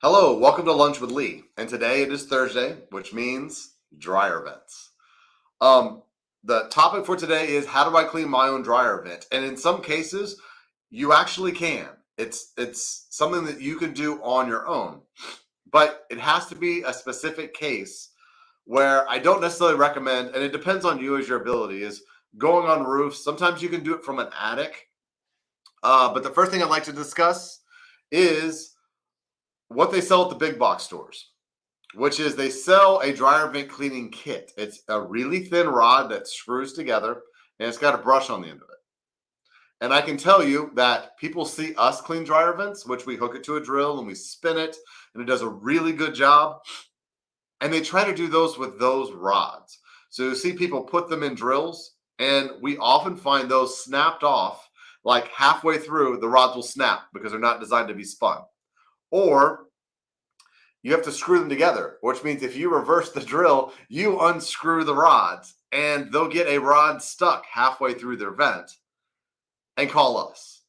Hello, welcome to Lunch with Lee. And today it is Thursday, which means dryer vents. Um, the topic for today is how do I clean my own dryer vent? And in some cases, you actually can. It's something that you can do on your own, but it has to be a specific case where I don't necessarily recommend, and it depends on you as your ability, is going on roofs. Sometimes you can do it from an attic. But the first thing I'd like to discuss is what they sell at the big box stores, which is they sell a dryer vent cleaning kit. It's a really thin rod that screws together and it's got a brush on the end of it. And I can tell you that people see us clean dryer vents, which we hook it to a drill and we spin it, and it does a really good job. And they try to do those with those rods. So you see people put them in drills, and we often find those snapped off like halfway through, the rods will snap because they're not designed to be spun. Or you have to screw them together, which means if you reverse the drill, you unscrew the rods and they'll get a rod stuck halfway through their vent and call us.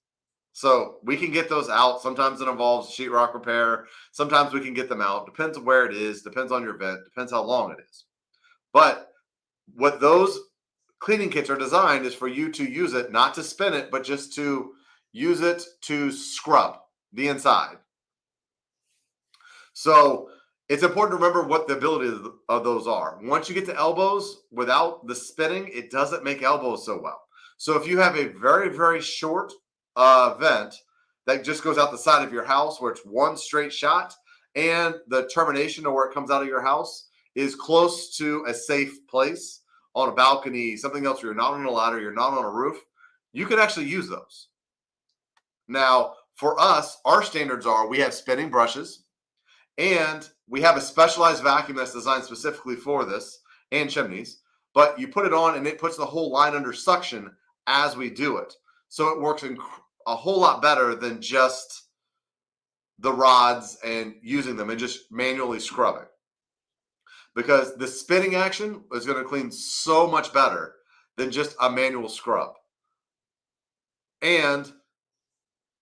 So we can get those out. Sometimes it involves sheetrock repair. Sometimes we can get them out. Depends on where it is, depends on your vent, depends how long it is. But what those cleaning kits are designed is for you to use it, not to spin it, but just to use it to scrub the inside. So it's important to remember what the ability of those are. Once you get to elbows, without the spinning, it doesn't make elbows so well. So if you have a very, very short vent that just goes out the side of your house where it's one straight shot, and the termination of where it comes out of your house is close to a safe place on a balcony, something else where you're not on a ladder, you're not on a roof, you can actually use those. Now, for us, our standards are we have spinning brushes, and we have a specialized vacuum that's designed specifically for this, and chimneys, but you put it on and it puts the whole line under suction as we do it. So it works a whole lot better than just the rods and using them and just manually scrubbing. Because the spinning action is going to clean so much better than just a manual scrub. And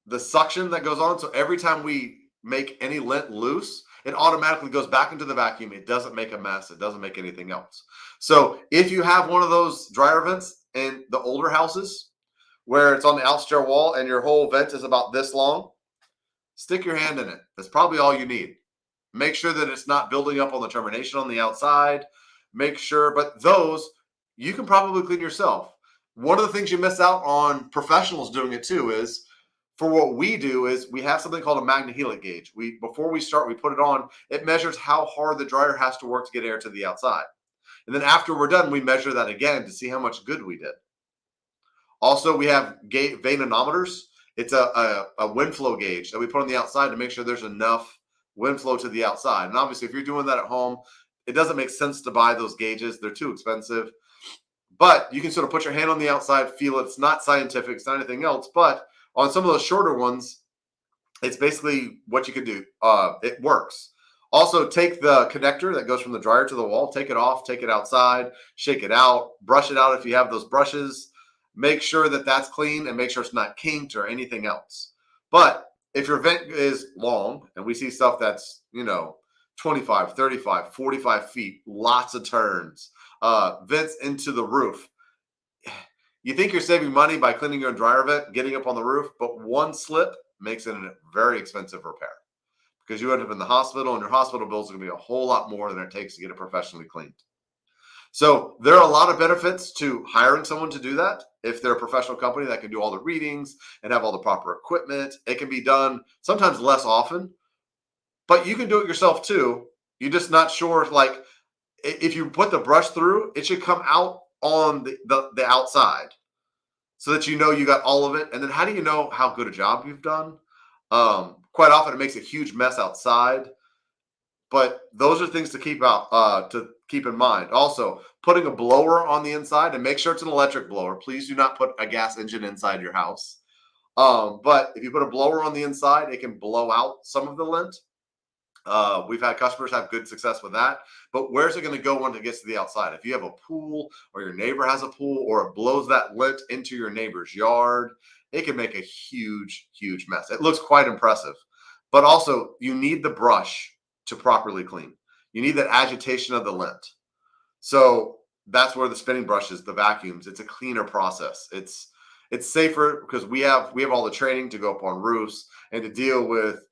the suction that goes on, so every time we make any lint loose, it automatically goes back into the vacuum. It doesn't make a mess. It doesn't make anything else. So if you have one of those dryer vents in the older houses where it's on the outstair wall and your whole vent is about this long, stick your hand in it. That's probably all you need. Make sure that it's not building up on the termination on the outside. Make sure, but those you can probably clean yourself. One of the things you miss out on professionals doing it too is, for what we do is we have something called a magnehelic gauge. Before we start, we put it on. It measures how hard the dryer has to work to get air to the outside. And then after we're done, we measure that again to see how much good we did. Also, we have vanometers. It's a wind flow gauge that we put on the outside to make sure there's enough wind flow to the outside. And obviously, if you're doing that at home, it doesn't make sense to buy those gauges. They're too expensive. But you can sort of put your hand on the outside, feel it. It's not scientific. It's not anything else. But on some of those shorter ones, it's basically what you can do. It works. Also, take the connector that goes from the dryer to the wall, take it off, take it outside, shake it out, brush it out if you have those brushes. Make sure that that's clean and make sure it's not kinked or anything else. But if your vent is long, and we see stuff that's, 25, 35, 45 feet, lots of turns, vents into the roof, you think you're saving money by cleaning your own dryer vent, getting up on the roof, but one slip makes it a very expensive repair because you end up in the hospital, and your hospital bills are going to be a whole lot more than it takes to get it professionally cleaned. So there are a lot of benefits to hiring someone to do that. If they're a professional company that can do all the readings and have all the proper equipment, it can be done sometimes less often, but you can do it yourself too. You're just not sure, like if you put the brush through, it should come out on the outside so that you got all of it. And then how do you know how good a job you've done? Quite often it makes a huge mess outside, but those are things to keep in mind. Also, putting a blower on the inside, and make sure it's an electric blower. Please do not put a gas engine inside your house. But if you put a blower on the inside, it can blow out some of the lint. We've had customers have good success with that. But where's it going to go when it gets to the outside? If you have a pool, or your neighbor has a pool, or it blows that lint into your neighbor's yard, it can make a huge, huge mess. It looks quite impressive, but also you need the brush to properly clean. You need that agitation of the lint. So that's where the spinning brushes, the vacuums, it's a cleaner process. It's safer because we have all the training to go up on roofs and to deal with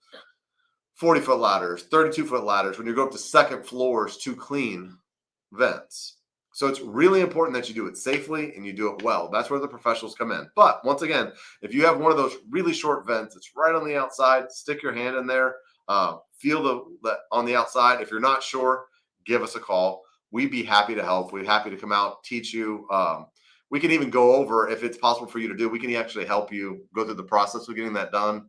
40-foot ladders, 32-foot ladders when you go up to second floors to clean vents. So it's really important that you do it safely and you do it well. That's where the professionals come in. But once again, if you have one of those really short vents, it's right on the outside, stick your hand in there, feel the on the outside. If you're not sure, give us a call. We'd be happy to help. We're happy to come out, teach you. We can even go over if it's possible for you to do. We can actually help you go through the process of getting that done,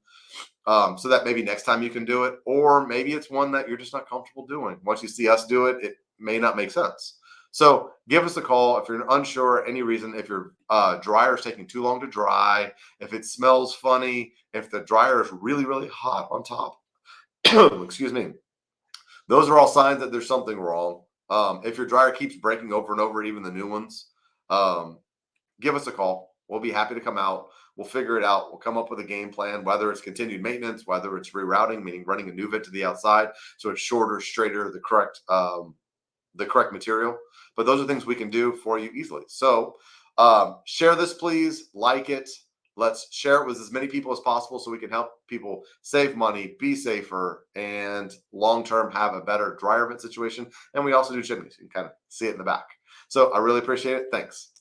so that maybe next time you can do it, or maybe it's one that you're just not comfortable doing. Once you see us do it, it may not make sense. So give us a call if you're unsure any reason, if your dryer is taking too long to dry, if it smells funny, if the dryer is really, really hot on top. Excuse me. Those are all signs that there's something wrong. If your dryer keeps breaking over and over, even the new ones, um, give us a call. We'll be happy to come out. We'll figure it out. We'll come up with a game plan, whether it's continued maintenance, whether it's rerouting, meaning running a new vent to the outside so it's shorter, straighter, the correct material. But those are things we can do for you easily. So share this, please. Like it. Let's share it with as many people as possible so we can help people save money, be safer, and long term have a better dryer vent situation. And we also do chimneys. You can kind of see it in the back. So I really appreciate it. Thanks.